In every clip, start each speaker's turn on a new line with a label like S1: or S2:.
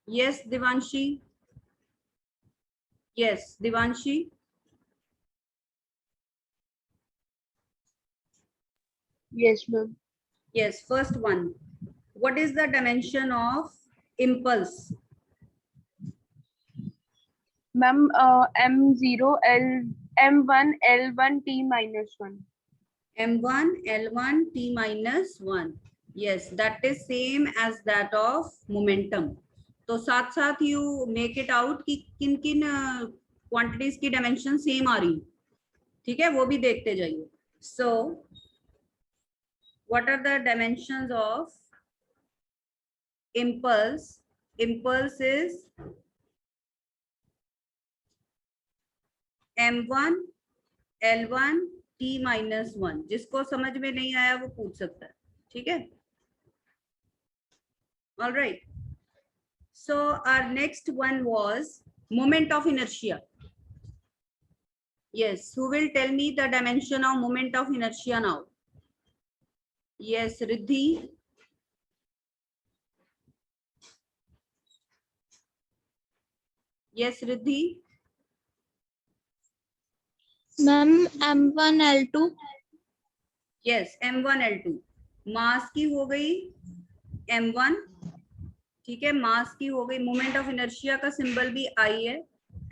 S1: Yes, Devanshi. Yes, Devanshi.
S2: Yes, ma'am.
S1: Yes, first one. What is the dimension of impulse?
S2: Ma'am, M0 L M1 L1 T minus 1.
S1: M1 L1 T minus 1. Yes, that is same as that of momentum. तो साथ साथ you make it out कि किन किन quantities की dimension same आ रही, ठीक है, वो भी देखते जाइए. So what are the dimensions of impulse? Impulse is M1 L1 T minus 1. जिसको समझ में नहीं आया वो पूछ सकता है, ठीक है. All right. So our next one was moment of inertia. Yes, who will tell me the dimension of moment of inertia now? Yes, Riddhi. Yes, Riddhi.
S3: Ma'am M1 L2.
S1: Yes, M1 L2. मास की हो गई M1, ठीक है, मास की हो गई. Moment of inertia का symbol भी I है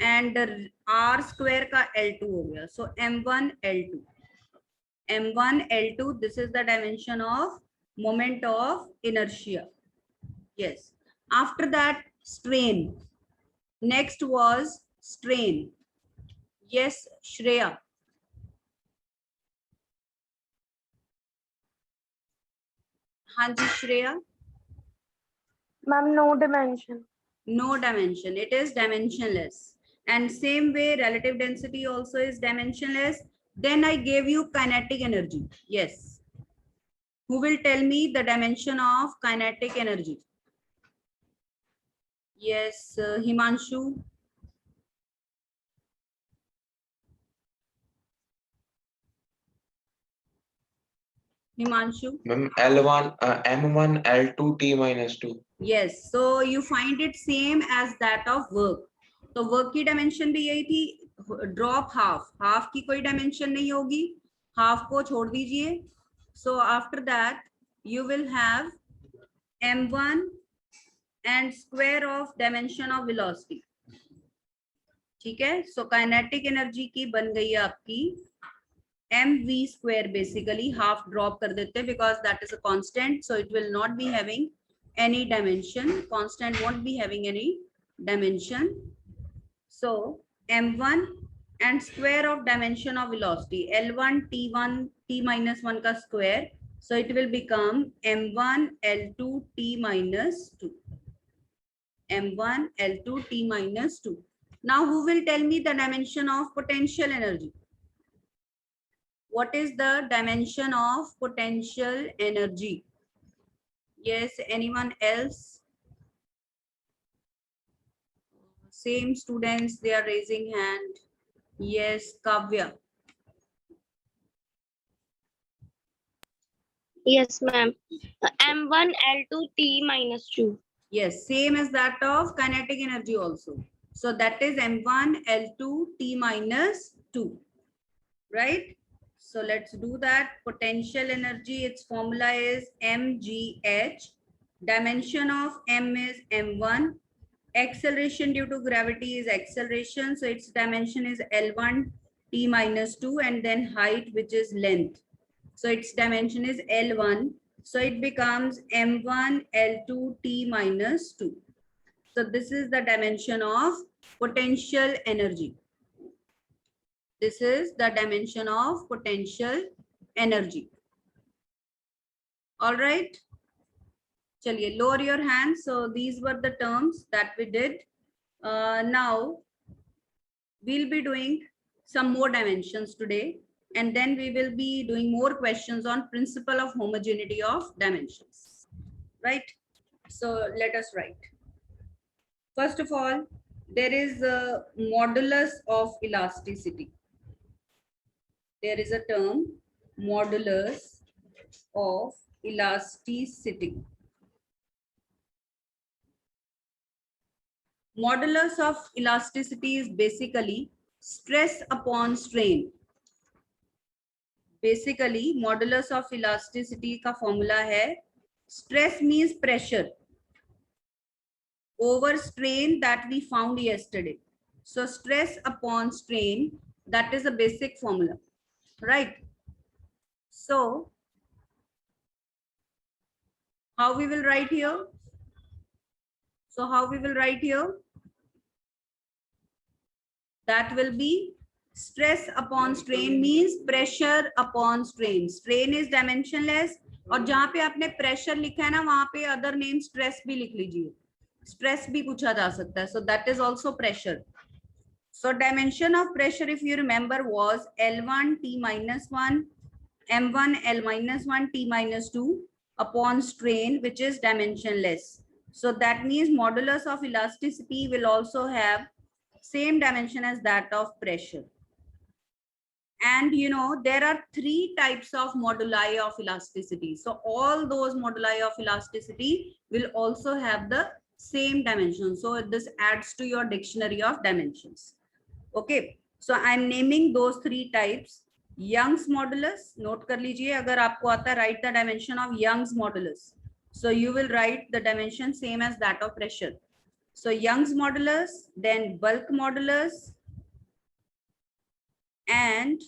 S1: एंड R स्क्वायर का L2 हो गया. सो M1 L2. M1 L2, this is the dimension of moment of inertia. Yes. After that, strain. Next was strain. Yes, Shreya. Hanji, Shreya.
S2: Ma'am, no dimension.
S1: No dimension. It is dimensionless. And same way, relative density also is dimensionless. Then I gave you kinetic energy. Yes. Who will tell me the dimension of kinetic energy? Yes, Himanshu. Himanshu.
S4: L1, M1 L2 T minus 2.
S1: Yes, so you find it same as that of work. तो work की dimension भी यही थी, drop half. Half की कोई dimension नहीं होगी, half को छोड़ दीजिए. So after that you will have m1 and square of dimension of velocity, ठीक है. सो काइनेटिक एनर्जी की बन गई है आपकी mv square. Basically half drop कर देते हैं because that is a constant, so it will not be having any dimension. Constant won't be having any dimension. So m1 and square of dimension of velocity l1 t1 t minus 1 ka square, so it will become m1 l2 t minus 2. m1 l2 t minus 2. Now who will tell me the dimension of potential energy? What is the dimension of potential energy? Yes, anyone else? Same students, they are raising hand. Yes, Kavya.
S3: Yes, ma'am. M1 L2 T minus 2.
S1: Yes, same as that of kinetic energy also. So that is m1 L2 T minus 2, right? So let's do that. Potential energy, its formula is mgh. Dimension of m is m1. Acceleration due to gravity is acceleration, so its dimension is L1 T minus 2, and then height, which is length. So its dimension is L1. So it becomes M1 L2 T minus 2. So this is the dimension of potential energy. This is the dimension of potential energy. All right. Chaliye, lower your hands. So these were the terms that we did. Now we'll be doing some more dimensions today, and then we will be doing more questions on principle of homogeneity of dimensions, right? So let us write. First of all, there is a modulus of elasticity. There is a term modulus of elasticity. Modulus of elasticity is basically stress upon strain. Basically, modulus of elasticity का formula है stress means pressure over strain that we found yesterday. So stress upon strain, that is a basic formula, right? So how we will write here? So how we will write here? That will be stress upon strain means pressure upon strain. Strain is dimensionless और जहां पे आपने pressure लिखा है ना वहां पे other name stress भी लिख लीजिए. Stress भी पूछा जा सकता है. So that is also pressure. So dimension of pressure, if you remember, was L1 T minus 1, M1 L minus 1 T minus 2 upon strain, which is dimensionless. So that means modulus of elasticity will also have same dimension as that of pressure. And you know, there are 3 types of moduli of elasticity. So all those moduli of elasticity will also have the same dimension. So this adds to your dictionary of dimensions. Okay, so I'm naming those 3 types. Young's modulus, note कर लीजिए अगर आपको आता है, write the dimension of Young's modulus. So you will write the dimension same as that of pressure. So Young's modulus, then bulk modulus, and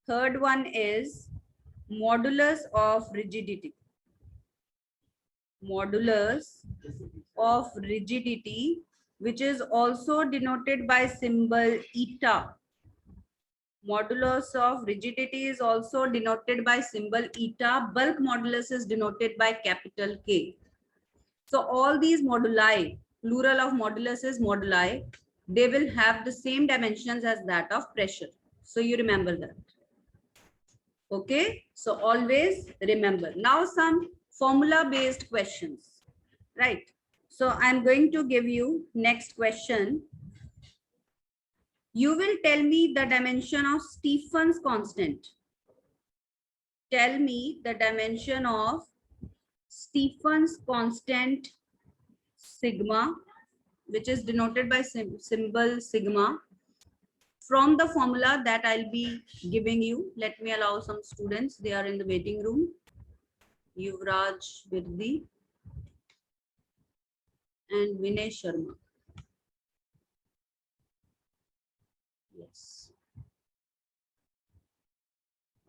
S1: third one is modulus of rigidity. Modulus of rigidity, which is also denoted by symbol eta. Modulus of rigidity is also denoted by symbol eta. Bulk modulus is denoted by capital K. So all these moduli, plural of modulus is moduli, they will have the same dimensions as that of pressure. So you remember that. Okay, so always remember. Now some formula based questions, right? So I'm going to give you next question. You will tell me the dimension of Stephen's constant. Tell me the dimension of Stephen's constant sigma, which is denoted by symbol sigma, from the formula that I'll be giving you. Let me allow some students. They are in the waiting room. Yuvraj Birdi and Vinay Sharma. Yes.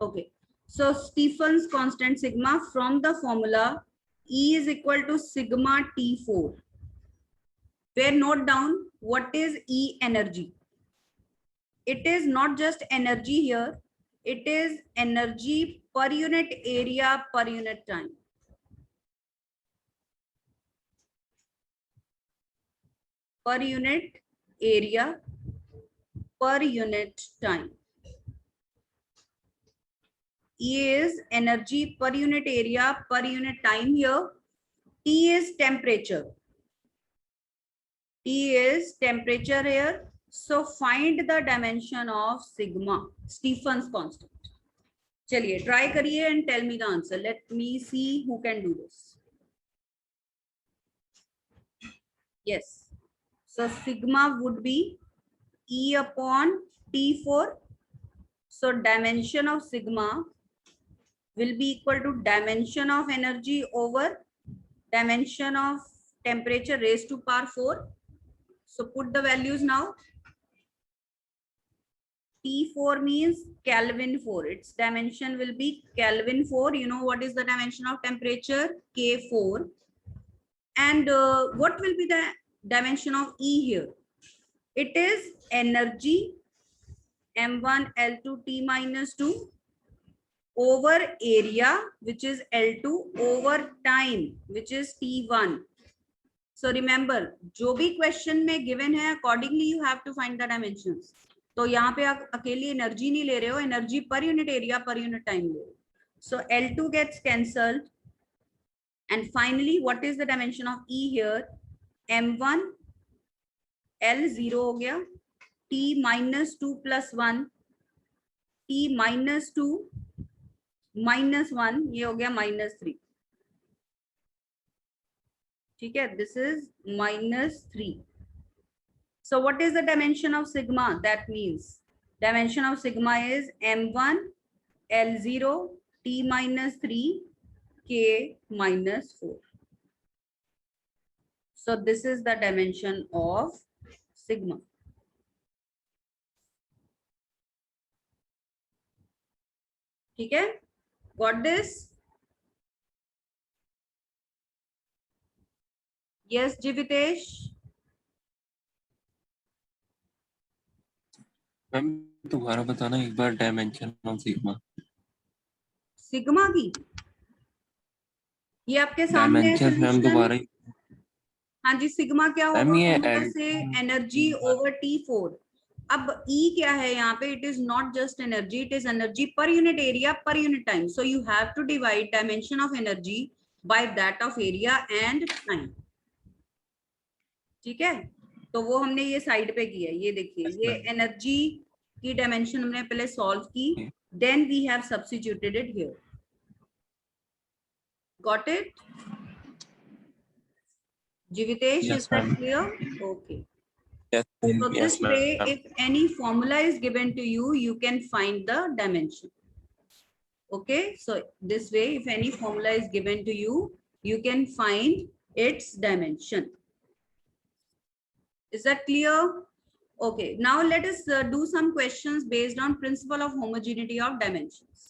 S1: Okay. So Stephen's constant sigma from the formula E is equal to sigma T4. Where note down what is E energy. It is not just energy here. It is energy per unit area per unit time. Per unit area per unit time. E is energy per unit area per unit time here. T is temperature. T is temperature here. So find the dimension of sigma, Stephen's constant. चलिए try करिए and tell me the answer. Let me see who can do this. Yes. So sigma would be E upon T4. So dimension of sigma will be equal to dimension of energy over dimension of temperature raised to power 4. So put the values now. T4 means Kelvin 4. Its dimension will be Kelvin 4. You know what is the dimension of temperature? K4. And what will be the dimension of E here? It is energy M1 L2 T minus 2 over area, which is L2, over time, which is T1. So remember, जो भी question में given है, accordingly you have to find the dimensions. तो यहाँ पे आप अकेली energy नहीं ले रहे हो, energy per unit area per unit time ले रहे हो. So L2 gets cancelled. And finally, what is the dimension of E here? M1 L0 हो गया, T minus 2 plus 1, T minus 2 minus 1, ये हो गया minus 3. ठीक है, this is minus 3. So what is the dimension of sigma? That means dimension of sigma is m1 L0 T minus 3 K minus 4. So this is the dimension of sigma. ठीक है? Got this? Yes, Jivitesh.
S5: Ma'am दोबारा बताना एक बार dimension of sigma
S1: sigma की ये आपके सामने है
S5: डायमेंशन मैम
S1: solution.
S5: दोबारा
S1: हाँ जी, सिग्मा क्या
S5: मैम
S1: होगा?
S5: ये
S1: फॉर्मूला
S5: L
S1: से एनर्जी ओवर T4. अब E क्या है यहाँ पे? It is not just energy, it is energy per unit area per unit time. So you have to divide dimension of energy by that of area and time. ठीक है, तो वो हमने ये साइड पे किया है. ये देखिए, ये एनर्जी की डायमेंशन हमने पहले सॉल्व की, then we have substituted it here. Got it? Jivitesh,
S5: Yes,
S1: is that
S5: ma'am.
S1: clear? Okay.
S5: yes
S1: So
S5: yes
S1: this way,
S5: ma'am.
S1: if any formula is given to you, you can find the dimension. Okay, so this way, if any formula is given to you, you can find its dimension. Is that clear? Okay, now let us do some questions based on principle of homogeneity of dimensions.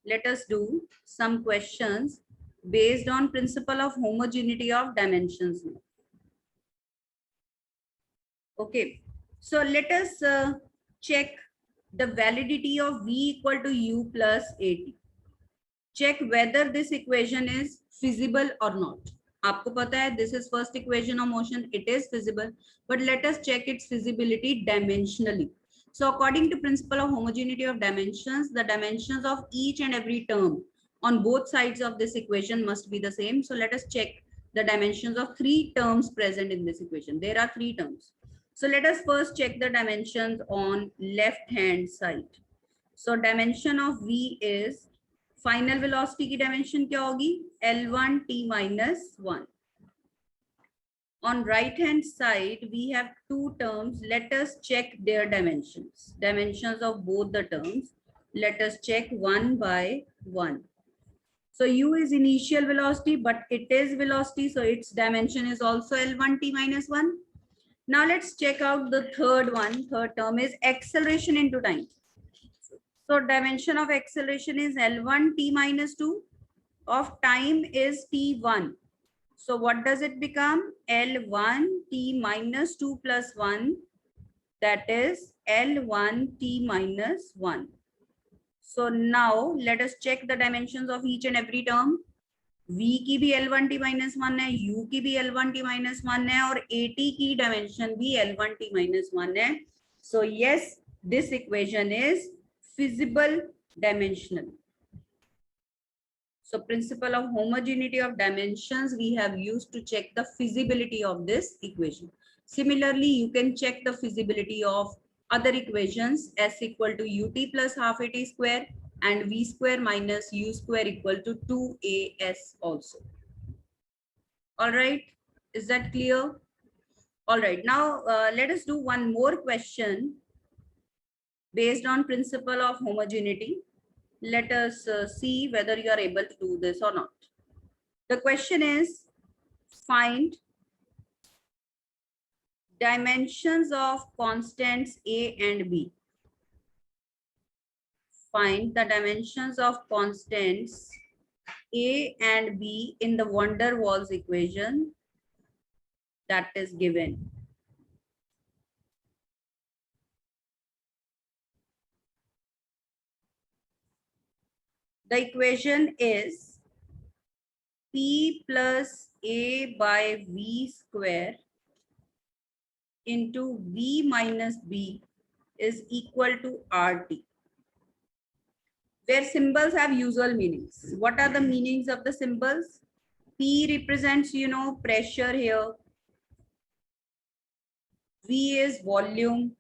S1: Let us do some questions based on principle of homogeneity of dimensions. Okay, so let us check the validity of V equal to U plus AT. Check whether this equation is feasible or not. आपको पता है this is first equation of motion, it is feasible, but let us check its feasibility dimensionally. So according to principle of homogeneity of dimensions, the dimensions of each and every term on both sides of this equation must be the same. So let us check the dimensions of three terms present in this equation. There are three terms. So let us first check the dimensions on left hand side. So dimension of V is final velocity की dimension क्या होगी? L1 T minus 1. On right hand side, we have two terms. Let us check their dimensions. Dimensions of both the terms. Let us check one by one. So U is initial velocity, but it is velocity. So its dimension is also L1 T minus 1. Now let's check out the third one. Third term is acceleration into time. So dimension of acceleration is L1 T minus 2, of time is T1. So what does it become? L1 T minus 2 plus 1, that is L1 T minus 1. So now let us check the dimensions of each and every term. V की भी L1 T minus 1 है, U की भी L1 T minus 1 है, और AT की dimension भी L1 T minus 1 है. So yes, this equation is feasible dimensionally. So principle of homogeneity of dimensions we have used to check the feasibility of this equation. Similarly, you can check the feasibility of other equations. S equal to ut plus half at square and v square minus u square equal to 2as also. All right, is that clear? All right, now let us do one more question based on principle of homogeneity. Let us see whether you are able to do this or not. The question is, find dimensions of constants A and B. Find the dimensions of constants A and B in the van der Waals equation that is given. The equation is P plus A by V square into V minus B is equal to RT, where symbols have usual meanings. What are the meanings of the symbols? P represents, pressure here. V is volume.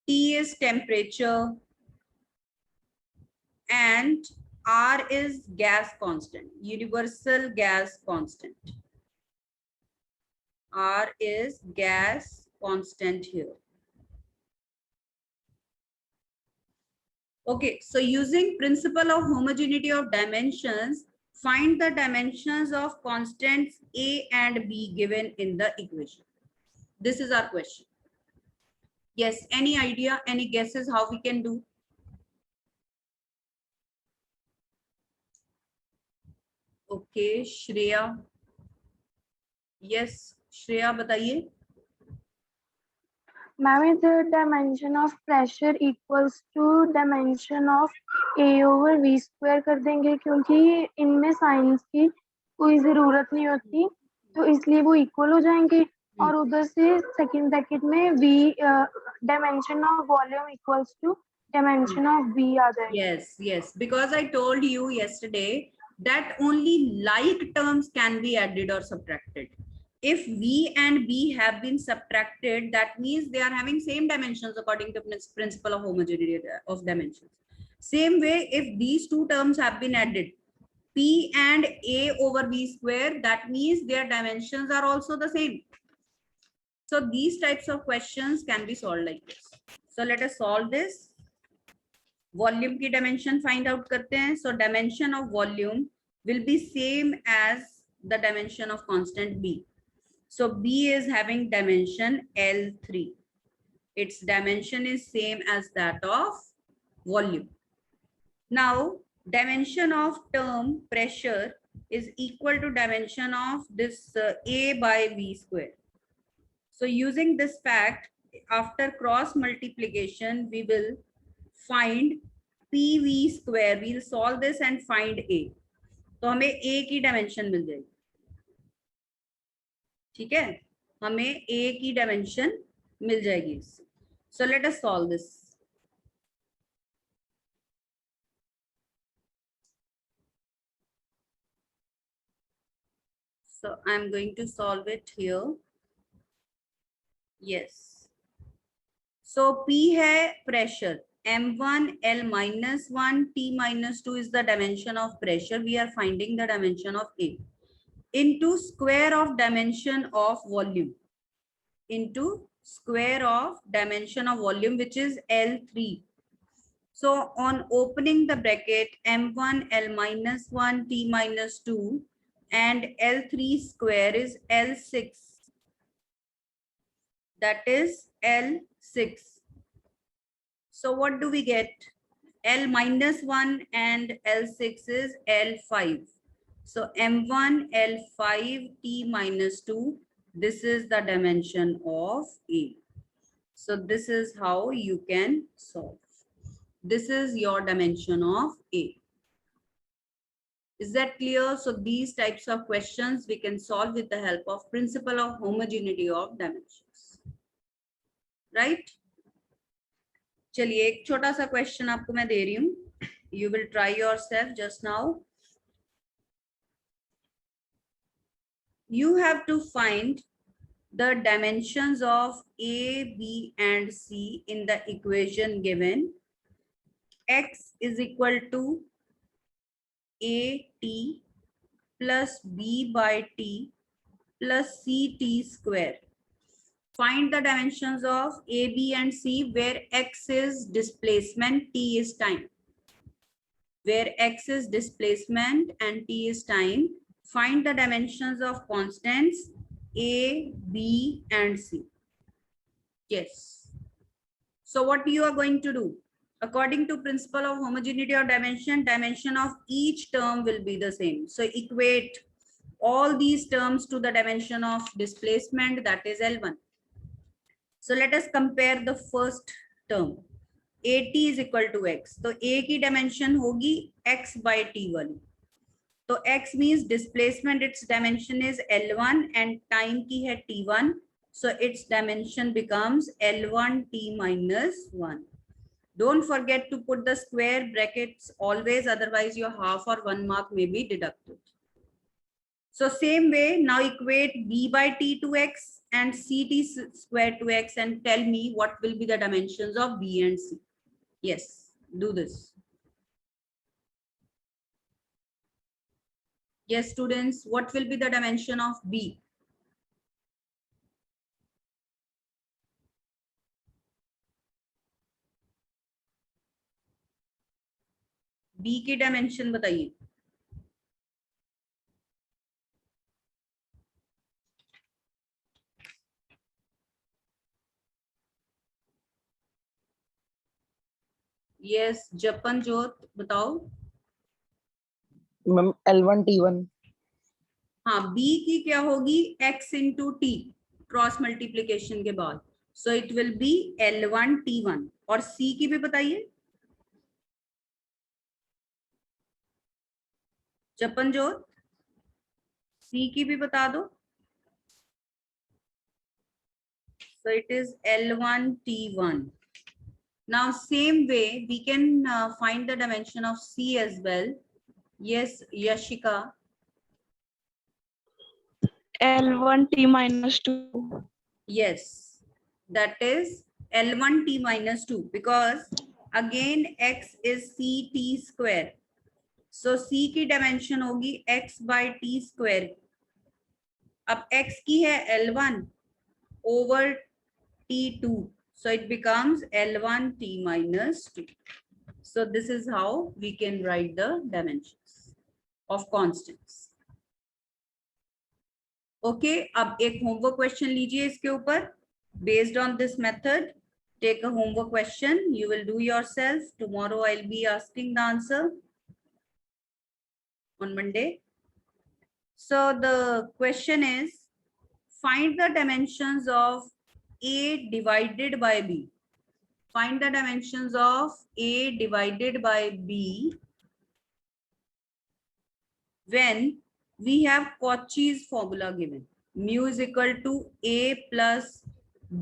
S1: T is temperature. And R is gas constant, universal gas constant. R is gas constant here. Okay, so using principle of homogeneity of dimensions, find the dimensions of constants A and B given in the equation. This is our question. Yes, any idea, any guesses how we can do? Okay, Shreya. Yes, Shreya बताइए.
S2: Ma'am, is the dimension of pressure equals to dimension of A over V square कर देंगे क्योंकि इनमें science की कोई जरूरत नहीं होती तो इसलिए वो इक्वल हो जाएंगे और उधर से सेकंड ब्रैकेट में V dimension of volume equals to dimension of V आ जाएगा.
S1: Yes, yes, because I told you yesterday that only like terms can be added or subtracted. If V and B have been subtracted, that means they are having same dimensions according to principle of homogeneity of dimensions. Same way, if these two terms have been added, P and A over V square, that means their dimensions are also the same. So these types of questions can be solved like this. So let us solve this. Volume की dimension find out करते हैं. So dimension of volume will be same as the dimension of constant B. So B is having dimension L3. its dimension is same as that of volume. Now dimension of term pressure is equal to dimension of this A by V square. So using this fact, after cross multiplication we will find PV square. We'll solve this and find A. तो हमें A की dimension मिल जाएगी. ठीक है, हमें A की dimension मिल जाएगी. So let us solve this. So I'm going to solve it here. Yes. So P है pressure. M1 L minus 1 T minus 2 is the dimension of pressure. We are finding the dimension of A into square of dimension of volume into square of dimension of volume, which is L3. So on opening the bracket, M1 L minus 1 T minus 2 and L3 square is L6. That is L6. So what do we get? L minus 1 and L6 is L5. So M1 L5 T minus 2. This is the dimension of A. So this is how you can solve. This is your dimension of A. Is that clear? So these types of questions we can solve with the help of principle of homogeneity of dimensions. Right? चलिए एक छोटा सा question आपको मैं दे रही हूँ. You will try yourself just now. You have to find the dimensions of A, B, and C in the equation given. X is equal to AT plus B by T plus CT square. Find the dimensions of A, B, and C where X is displacement, T is time. Where X is displacement and T is time, find the dimensions of constants A, B, and C. Yes. So what you are going to do? According to principle of homogeneity of dimension, dimension of each term will be the same. So equate all these terms to the dimension of displacement, that is L1. So let us compare the first term. AT is equal to X. तो A की dimension होगी X by T वाली. तो X means displacement, its dimension is L1 and time की है T1. So its dimension becomes L1T minus 1. Don't forget to put the square brackets always, otherwise your half or 1 mark may be deducted. So same way, now equate B by T to X and CT square to X and tell me what will be the dimensions of B and C. Yes, do this. Yes, students, what will be the dimension of B? B की dimension बताइए। Yes Japanjot बताओ।
S6: Ma'am L1T1।
S1: हाँ B की क्या होगी, x into T cross multiplication के बाद, so it will be L1T1। और सी की भी बताइए जपन जोत, सी की भी बता दो। So it is L1T1। Now same way we can find the dimension of C as well. Yes, Yashika.
S7: L1T minus 2.
S1: Yes, that is L1T minus 2 because again x is CT square. So C की dimension होगी x by T square. अब x की है L1 over T2. So it becomes L1T minus 2. So this is how we can write the dimensions of constants. Okay, अब एक homework question लीजिए इसके ऊपर. Based on this method, take a homework question. You will do yourself. Tomorrow I'll be asking the answer on Monday. So the question is, find the dimensions of A divided by B. Find the dimensions of A divided by B when we have Cauchy's formula given. Mu is equal to A plus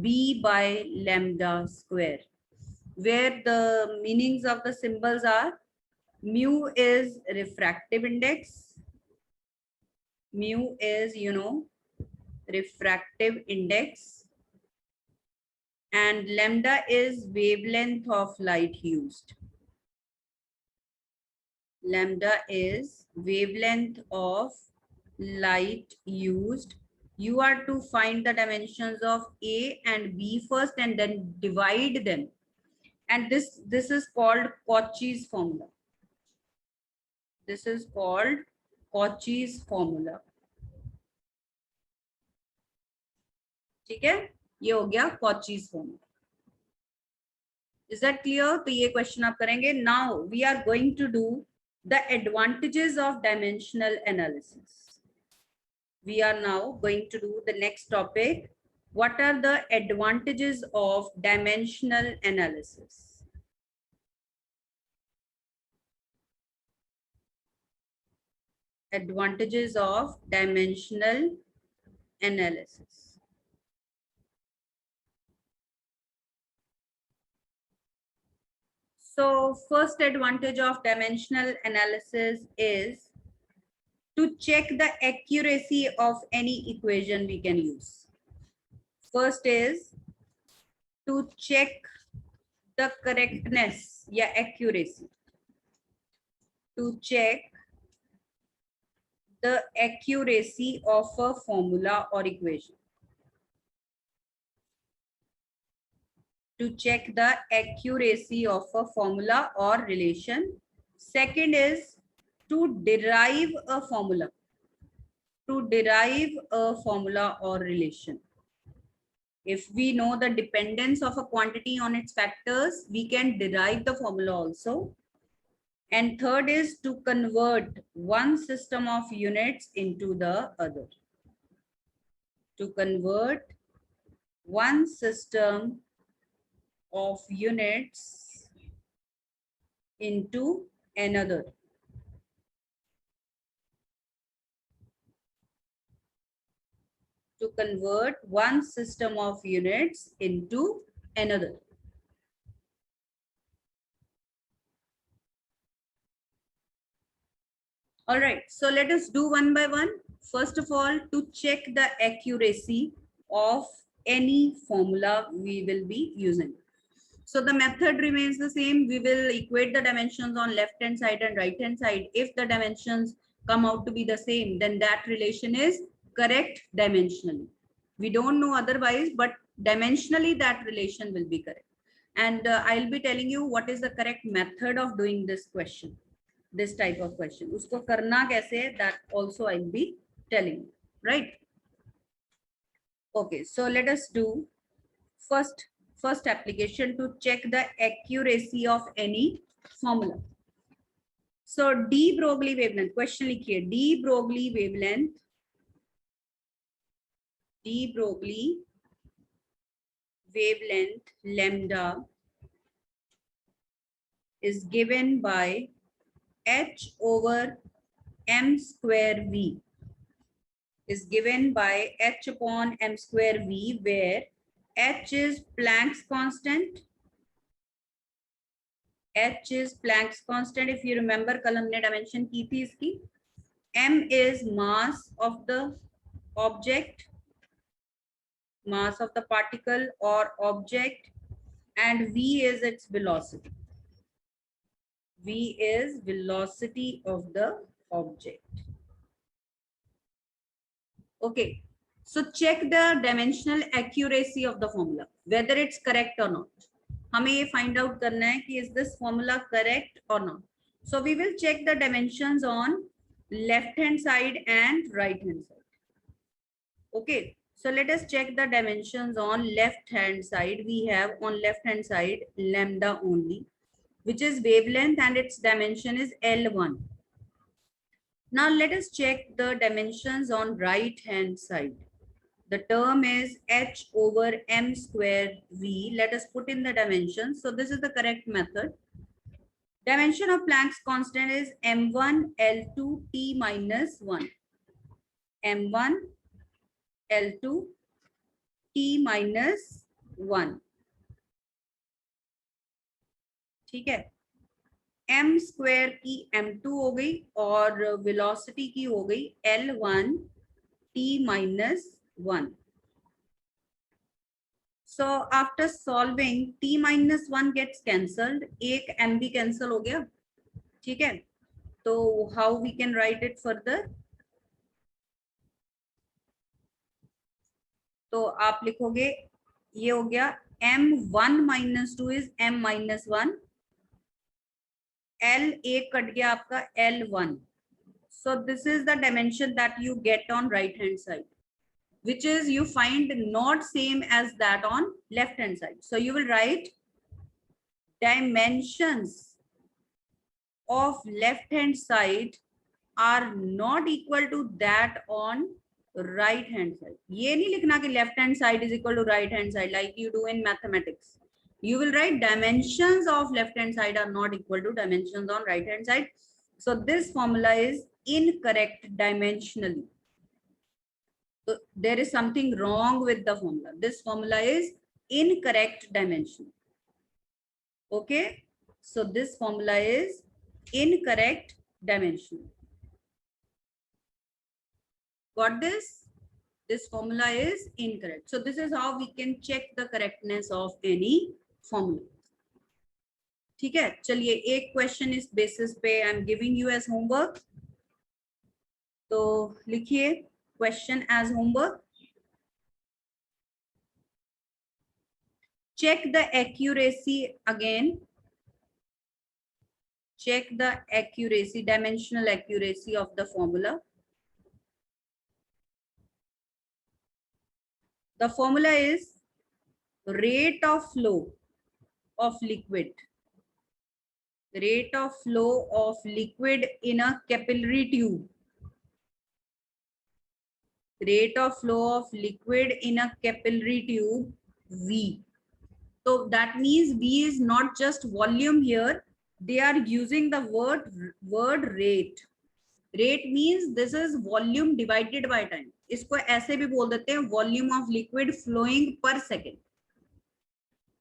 S1: B by lambda square, where the meanings of the symbols are mu is refractive index. Mu is, refractive index, and lambda is wavelength of light used. Lambda is wavelength of light used. You are to find the dimensions of A and B first and then divide them. And this is called Cauchy's formula. This is called Cauchy's formula. ठीक है, ये हो गया Cauchy's formula. Is that clear? तो ये question आप करेंगे. Now we are going to do the advantages of dimensional analysis. We are now going to do the next topic. What are the advantages of dimensional analysis? Advantages of dimensional analysis. So first advantage of dimensional analysis is to check the accuracy of any equation we can use. First is to check the correctness, yeah, accuracy. To check the accuracy of a formula or equation. To check the accuracy of a formula or relation. Second is to derive a formula. To derive a formula or relation. If we know the dependence of a quantity on its factors, we can derive the formula also. And third is to convert one system of units into the other. To convert one system of units into another. To convert one system of units into another. All right, so let us do one by one. First of all, to check the accuracy of any formula we will be using. So the method remains the same. We will equate the dimensions on left hand side and right hand side. If the dimensions come out to be the same, then that relation is correct dimensionally. We don't know otherwise, but dimensionally that relation will be correct. And I'll be telling you what is the correct method of doing this question. this type of question. उसको करना कैसे है, that also I'll be telling you, right? Okay, so let us do first application to check the accuracy of any formula. So de Broglie wavelength, question लिखिए, de Broglie wavelength lambda is given by h over m square v, is given by h upon m square v, where h is Planck's constant. H is Planck's constant. If you remember, कल हमने dimension की थी इसकी. M is mass of the object, mass of the particle or object, and v is its velocity. V is velocity of the object. Okay, so check the dimensional accuracy of the formula, whether it's correct or not. हमें ये find out करना है कि is this formula correct or not. So we will check the dimensions on left hand side and right hand side. Okay, so let us check the dimensions on left hand side. We have on left hand side lambda only, which is wavelength, and its dimension is L1. Now let us check the dimensions on right hand side. The term is h over m square v. Let us put in the dimensions. So this is the correct method. Dimension of Planck's constant is m1 L2 t minus 1. m1 L2 t minus 1. ठीक है, m square की m2 हो गई और velocity की हो गई L1 t minus 1. So after solving, t minus 1 gets cancelled, एक m भी cancel हो गया. ठीक है, तो how we can write it further? तो आप लिखोगे, ये हो गया m1 minus 2 is m minus 1. L एक कट गया आपका L1. So this is the dimension that you get on right hand side, which is you find not same as that on left hand side. So you will write dimensions of left hand side are not equal to that on right hand side. ये नहीं लिखना कि left hand side is equal to right hand side like you do in mathematics. You will write dimensions of left hand side are not equal to dimensions on right hand side. So this formula is incorrect dimensionally. So there is something wrong with the formula. This formula is incorrect dimension. Okay, so this formula is incorrect dimension. Got this? This formula is incorrect. So this is how we can check the correctness of any formula. ठीक है, चलिए एक question इस basis पे I am giving you as homework. तो लिखिए question as homework. Check the accuracy again. Check the accuracy, dimensional accuracy of the formula. The formula is rate of flow of liquid. Rate of flow of liquid in a capillary tube. Rate of flow of liquid in a capillary tube, V. So that means V is not just volume here. They are using the word rate. Rate means this is volume divided by time. इसको ऐसे भी बोल देते हैं volume of liquid flowing per second.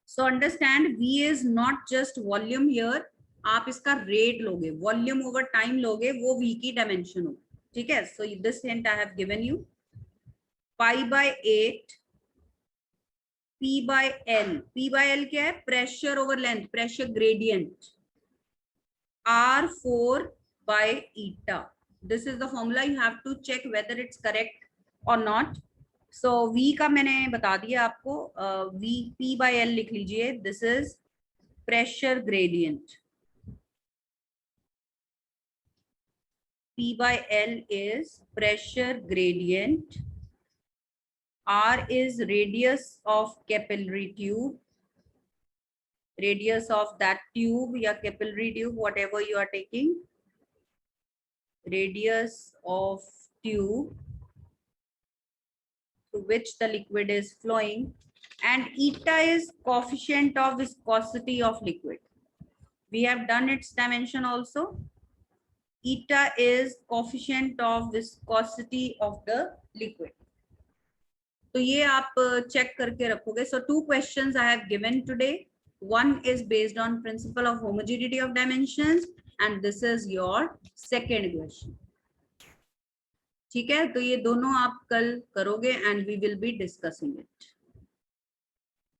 S1: So understand V is not just volume here. आप इसका rate लोगे, volume over time लोगे, वो V की dimension होगी. ठीक है, so this hint I have given you. Pi by 8 P by L. P by L क्या है? Pressure over length, pressure gradient. R4 by eta. This is the formula. You have to check whether it's correct or not. So V का मैंने बता दिया आपको. V P by L लिख लीजिए. This is pressure gradient. P by L is pressure gradient, R is radius of capillary tube, radius of that tube या capillary tube, whatever you are taking, radius of tube through which the liquid is flowing, and eta is coefficient of viscosity of liquid. We have done its dimension also. Eta is coefficient of viscosity of the liquid. तो ये आप check करके रखोगे. So 2 questions I have given today. One is based on principle of homogeneity of dimensions, and this is your second question. ठीक है, तो ये दोनों आप कल करोगे and we will be discussing it.